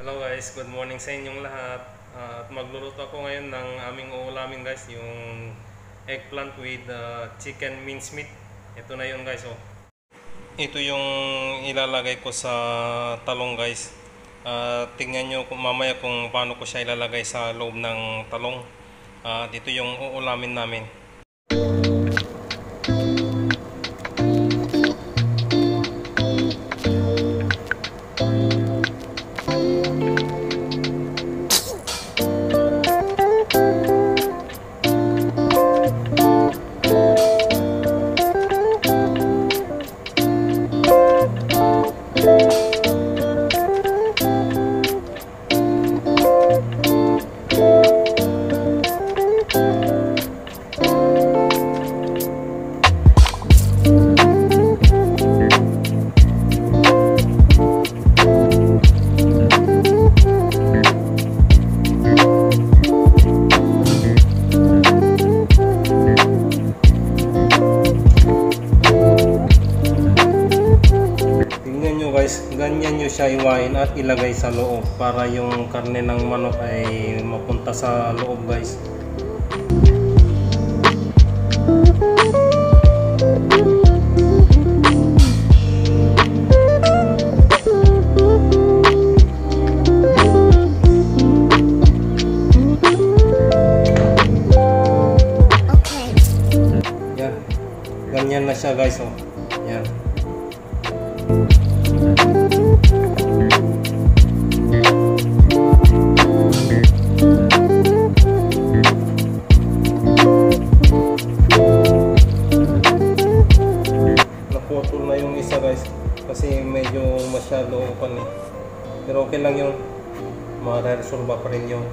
Hello guys, good morning sa inyong lahat. At magluluto ako ngayon ng aming uulamin guys, yung eggplant with chicken mincemeat. Ito na yun guys, oh. Ito yung ilalagay ko sa talong guys. Tingnan nyo mamaya kung paano ko siya ilalagay sa loob ng talong. Ito yung uulamin namin. Ganyan nyo siya iwain at ilagay sa loob para yung karne ng manok ay mapunta sa loob guys. Okay. Yan. Ganyan na siya guys, oh. Yan. Naputol na yung isa guys kasi medyo masyado open eh. Pero okay lang yun, ma-resolve pa rin yun.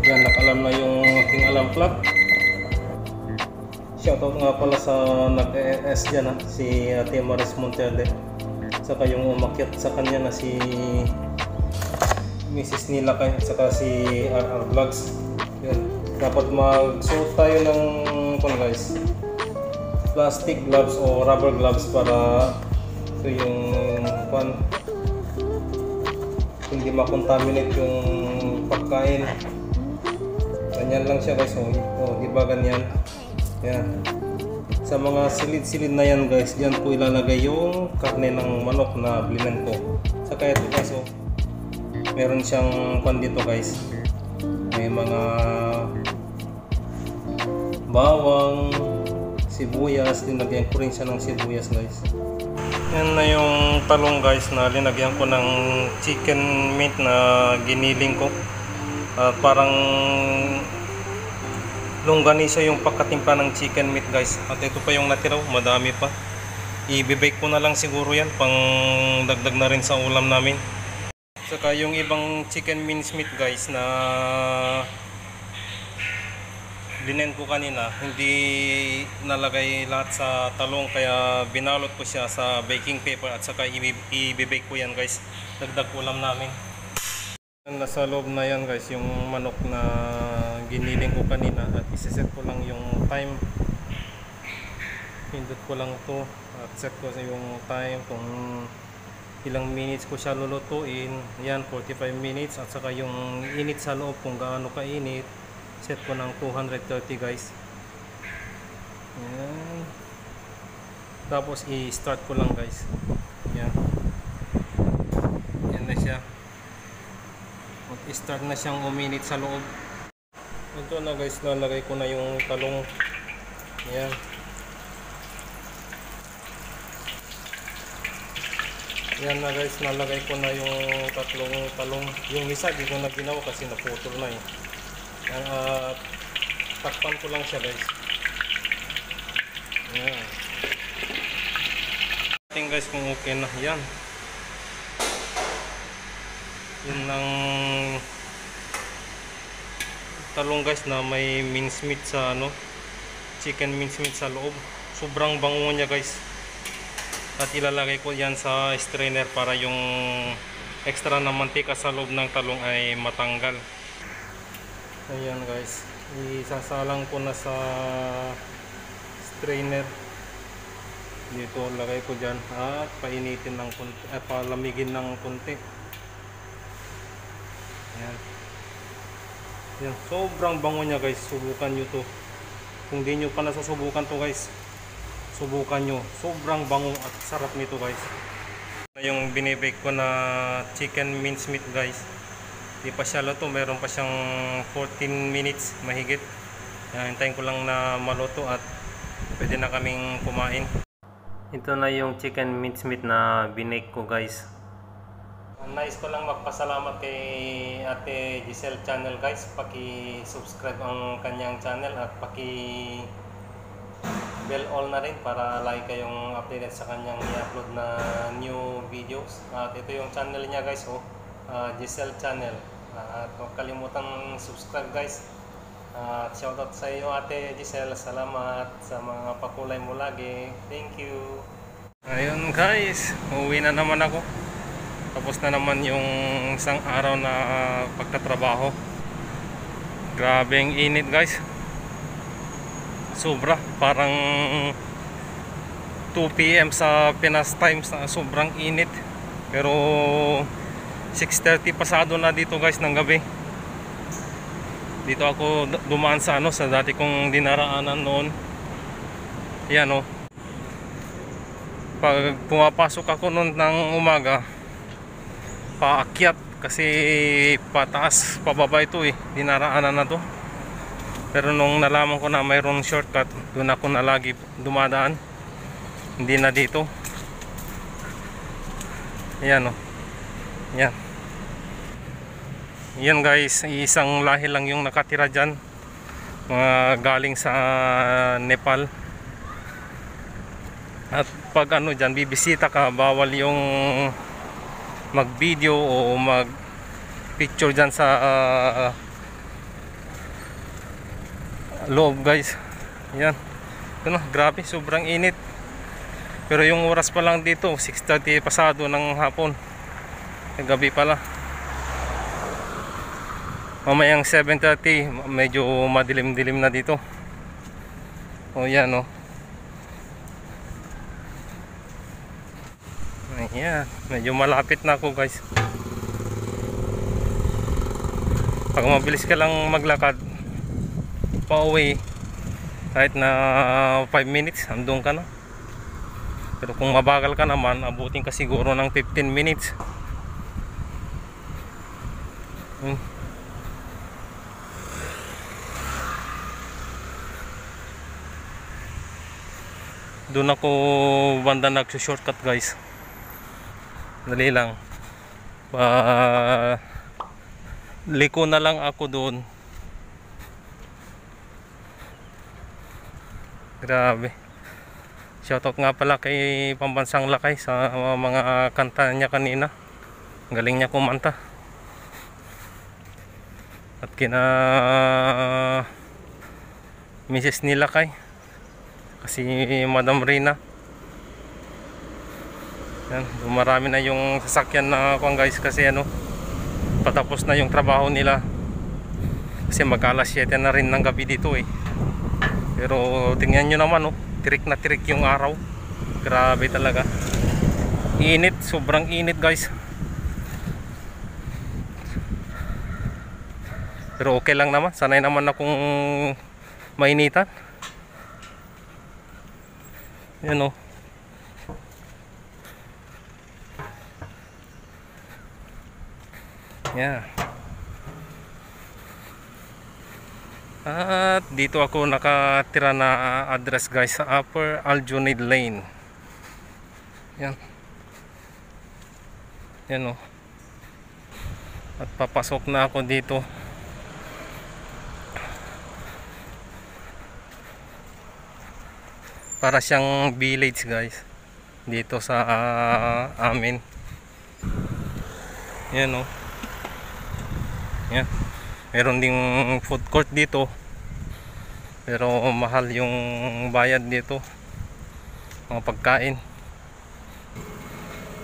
Yan, nakalam na yung aking alarm clock. Shoutout nga pala sa nag-ES dyan ha, si Ate Maris Monterde. Saka yung umakyat sa kanya na si Mrs. Nilakay, saka si RR Vlogs. Yan. Dapat mag-suot tayo ng guys, plastic gloves o rubber gloves para ito yung hindi makontaminate yung pagkain. Ganyan lang siya guys, oh, di ba ganyan? Yan. Sa mga silid-silid na yan guys, diyan po ilalagay yung karne ng manok na blinan ko. Saka ito guys, oh, meron siyang pan dito guys. May mga bawang, sibuyas, linagyan ko rin siya ng sibuyas guys. Yan na yung talong guys na linagyan ko ng chicken meat na giniling ko. Parang longganisa yung pagkatimpla ng chicken meat guys. At ito pa yung natiraw, madami pa. I-bake ko na lang siguro yan, pang dagdag na rin sa ulam namin. Saka yung ibang chicken mincemeat guys na linen ko kanina, hindi nalagay lahat sa talong kaya binalot ko siya sa baking paper at saka i-bake ko yan guys. Dagdag ulam namin. Nasa loob na yan guys yung manok na giniling ko kanina at isiset ko lang yung time. Pindot ko lang to at set ko yung time kung ilang minutes ko siya lulutuin. Yan, 45 minutes at saka yung init sa loob kung gaano kainit. Set ko ng 230 guys. Yan. Tapos i-start ko lang guys. Yan. Yan na siya. Mag-start na siyang uminit sa loob. Ito na guys, lalagay ko na yung talong. Yan. Yan na guys, nalagay ko na yung tatlong talong. Yung isa di ko na ginawa kasi naputol na eh. Takpan ko lang siya guys. Yan. Tingnan guys kung okay na. Yan. Yun lang talong guys na may mincemeat sa ano, chicken mincemeat sa loob. Sobrang bango niya guys. At ilalagay ko yan sa strainer para yung extra na mantika sa loob ng talong ay matanggal. Ayan guys, isasalang ko na sa strainer. Dito lagay ko dyan at painitin ng konti, palamigin ng konti. Ayan. Ayan, sobrang bango niya guys. Subukan nyo to. Kung di nyo pa nasasubukan to guys, subukan nyo. Sobrang bango at sarap nito guys. Yung binibake ko na chicken mincemeat guys, di pa siya luto, meron pa siyang 14 minutes mahigit. Hintayin ko lang na maluto at pwede na kaming kumain. Ito na yung chicken mincemeat na binake ko guys. Nice ko lang magpasalamat kay Ate Giselle channel guys. Paki-subscribe ang kanyang channel at paki-bell all na rin para lagi kayong updated sa kanyang i-upload na new videos. At ito yung channel niya guys, Giselle channel. At huwag kalimutang subscribe guys. At shoutout sa iyo Ate Giselle. Salamat sa mga pakulay mo lagi. Thank you. Ayun guys, uwi na naman ako. Tapos na naman yung isang araw na pagtatrabaho. Grabe ang init guys. Sobra, parang 2 PM sa Pinas times na sobrang init. Pero 6:30 pasado na dito guys ng gabi. Dito ako dumaan sa ano, sa dati kong dinaraanan noon. Yan oh. Pag pumapasok ako noon ng umaga, paakyat kasi pataas pababa ito dinaraanan na to. Pero nung nalaman ko na mayroong shortcut, doon ako na lagi dumadaan, hindi na dito. Ayan o, yan. Yan guys, isang lahi lang yung nakatira dyan, mga galing sa Nepal. At pag ano dyan, bibisita ka, bawal yung mag-video o mag-picture dyan sa loob guys. Yan. Ito na, grabe, sobrang init. Pero yung oras pa lang dito, 6:30 pasado ng hapon. Gabi pala. Mamayang 7:30, medyo madilim-dilim na dito. O yan o. Ayan, medyo malapit na ako guys. Pag mabilis ka lang maglakad pauwi, kahit na 5 minutes andun ka na. Pero kung mabagal ka naman, abutin ka siguro ng 15 minutes. Doon ako banda nagsushortcut guys. Dali lang. Liko na lang ako doon. Grabe. Shoutout nga pala kay Pambansang Lakay sa mga kanta niya kanina. Galing niya kumanta. At kina Mrs. ni Lakay, kasi Madam Rina. Yan, marami na yung sasakyan na kuwan guys, kasi ano, patapos na yung trabaho nila. Kasi mag-alas 7 na rin ng gabi dito Pero tingnan nyo naman tirik na tirik yung araw. Grabe talaga. Init, sobrang init guys. Pero okay lang naman, sanay naman akong mainitan. Yan Yeah. At dito ako nakatira na address guys, sa Upper Aljounid Lane. Yan. Yan At papasok na ako dito. Para siyang village guys dito sa amin. Yan Yan. Meron ding food court dito. Pero mahal yung bayad dito. Mga pagkain.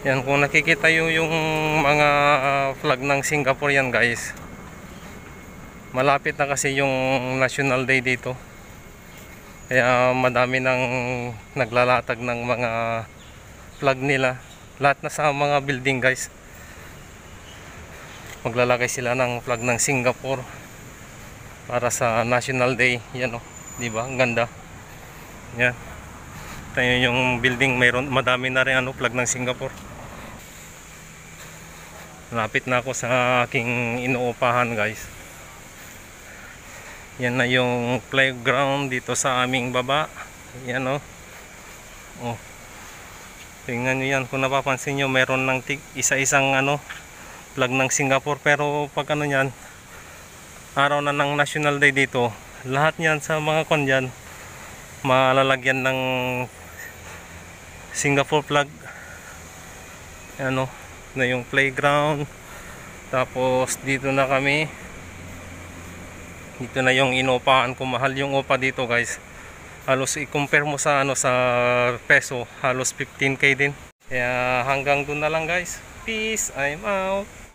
Yan, kung nakikita yung mga flag ng Singapore yan guys, malapit na kasi yung National Day dito, kaya madami nang naglalatag ng mga flag nila. Lahat na sa mga building guys, maglalagay sila ng flag ng Singapore para sa National Day. Yan o, diba? Ang ganda. Yan, tayo yung building, mayroon madami na rin flag ng Singapore. Lapit na ako sa aking inuupahan guys. Yan na yung playground dito sa aming baba. Yan o. Oh. Tingnan nyo yan. Kung napapansin nyo, meron ng isa-isang flag ng Singapore. Pero pag yan, araw na ng National Day dito, lahat yan sa mga dyan, malalagyan ng Singapore flag. Na yung playground. Tapos dito na kami, dito na yung inupahan ko. Mahal yung upa dito guys, halos i-compare mo sa sa peso, halos 15k din. Kaya hanggang doon na lang guys. Peace, I'm out.